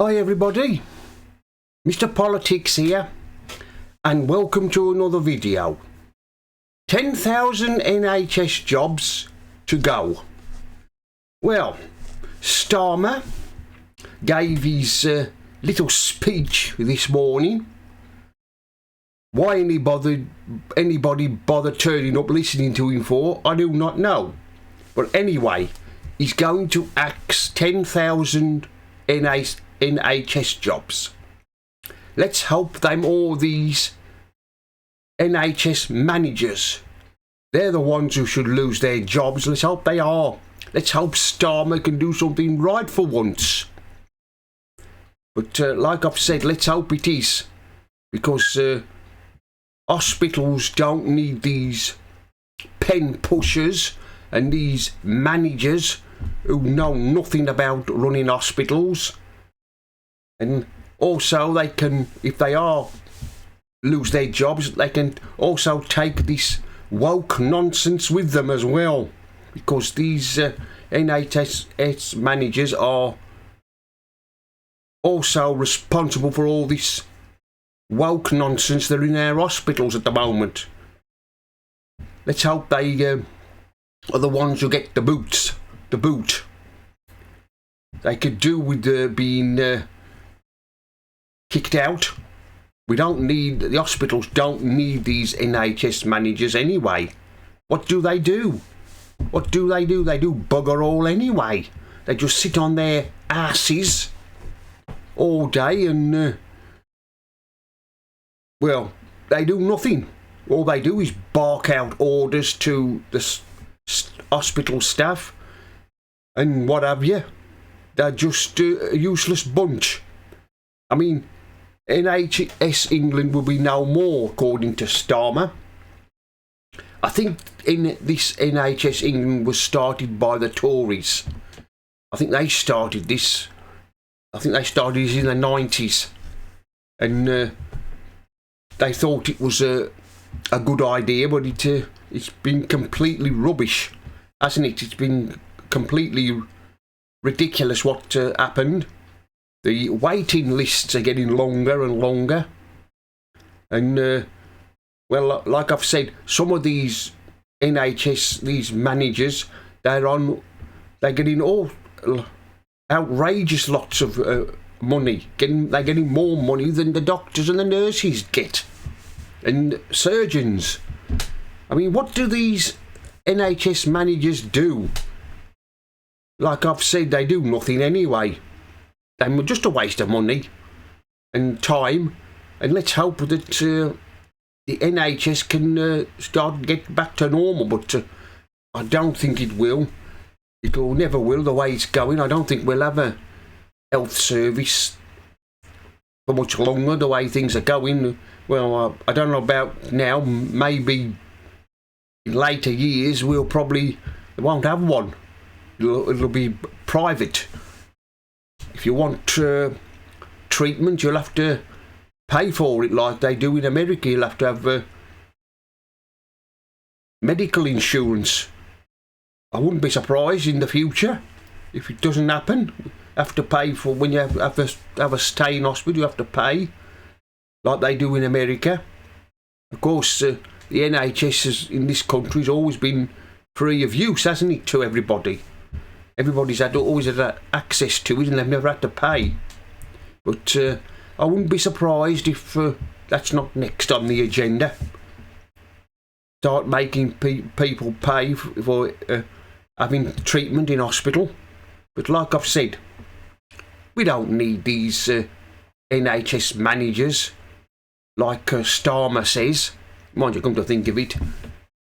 Hi everybody, Mr. Politics here, and welcome to another video. 10,000 NHS jobs to go. Well, Starmer gave his little speech this morning. Why anybody bothered turning up listening to him for, I do not know. But anyway, he's going to axe 10,000 NHS jobs. Let's hope all these NHS managers, they're the ones who should lose their jobs. Let's hope they are. Let's hope Starmer can do something right for once. But like I've said, let's hope it is, because hospitals don't need these pen pushers and these managers who know nothing about running hospitals. And also they can, if they are lose their jobs, they can also take this woke nonsense with them as well, because these NHS managers are also responsible for all this woke nonsense that are in our hospitals at the moment. Let's hope they are the ones who get the boot. They could do with being kicked out. The hospitals don't need these NHS managers anyway. What do? They do bugger all anyway. They just sit on their asses all day and well, they do nothing. All they do is bark out orders to the hospital staff and what have you. They're just a useless bunch. I mean, NHS England will be no more, according to Starmer. I think this NHS England was started by the Tories. I think they started this. I think they started this in the 90s. And they thought it was a good idea, but it's been completely rubbish, hasn't it? It's been completely ridiculous what happened. The waiting lists are getting longer and longer. And, well, like I've said, some of these NHS, these managers, they're getting all outrageous lots of money. They're getting more money than the doctors and the nurses get. And surgeons. I mean, what do these NHS managers do? Like I've said, they do nothing anyway. They're just a waste of money and time. And let's hope that the NHS can start to get back to normal. But I don't think it will. It'll never will the way it's going. I don't think we'll have a health service for much longer the way things are going. Well, I don't know about now. Maybe in later years we won't have one. It'll be private. If you want treatment, you'll have to pay for it like they do in America. You'll have to have medical insurance. I wouldn't be surprised in the future if it doesn't happen. You have to pay for when you have a stay in hospital. You have to pay like they do in America. Of course, the NHS in this country has always been free of use, hasn't it, to everybody? Everybody's always had access to it and they've never had to pay. But I wouldn't be surprised if that's not next on the agenda. Start making people pay for having treatment in hospital. But like I've said, we don't need these NHS managers, like Starmer says. Mind you, come to think of it,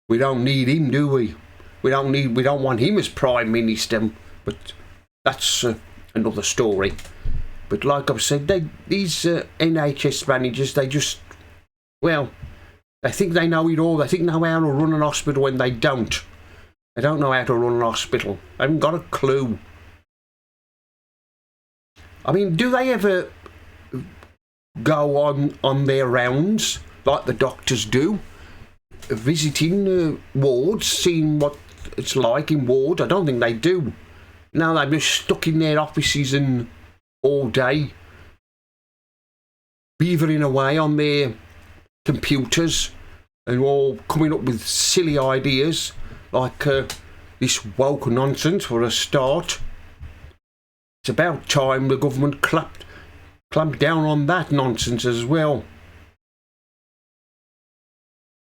we don't need him, do we? We don't want him as Prime Minister, but that's another story. But like I've said, these NHS managers, they think they know it all. They think they know how to run an hospital when they don't. They don't know how to run an hospital. They haven't got a clue. I mean, do they ever go on their rounds like the doctors do, visiting wards, seeing what it's like in wards? I don't think they do. No, they're just stuck in their offices and all day beavering away on their computers and all coming up with silly ideas like this woke nonsense for a start. It's about time the government clamped down on that nonsense as well.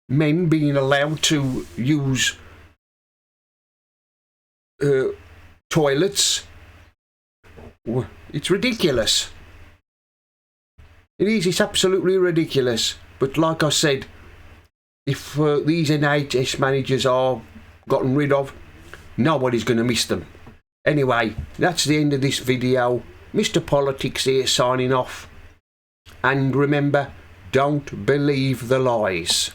Men being allowed to use toilets, it's ridiculous. It is, it's absolutely ridiculous. But like I said, if these NHS managers are gotten rid of, nobody's going to miss them. Anyway, that's the end of this video. Mr. Politics here signing off. And remember, don't believe the lies.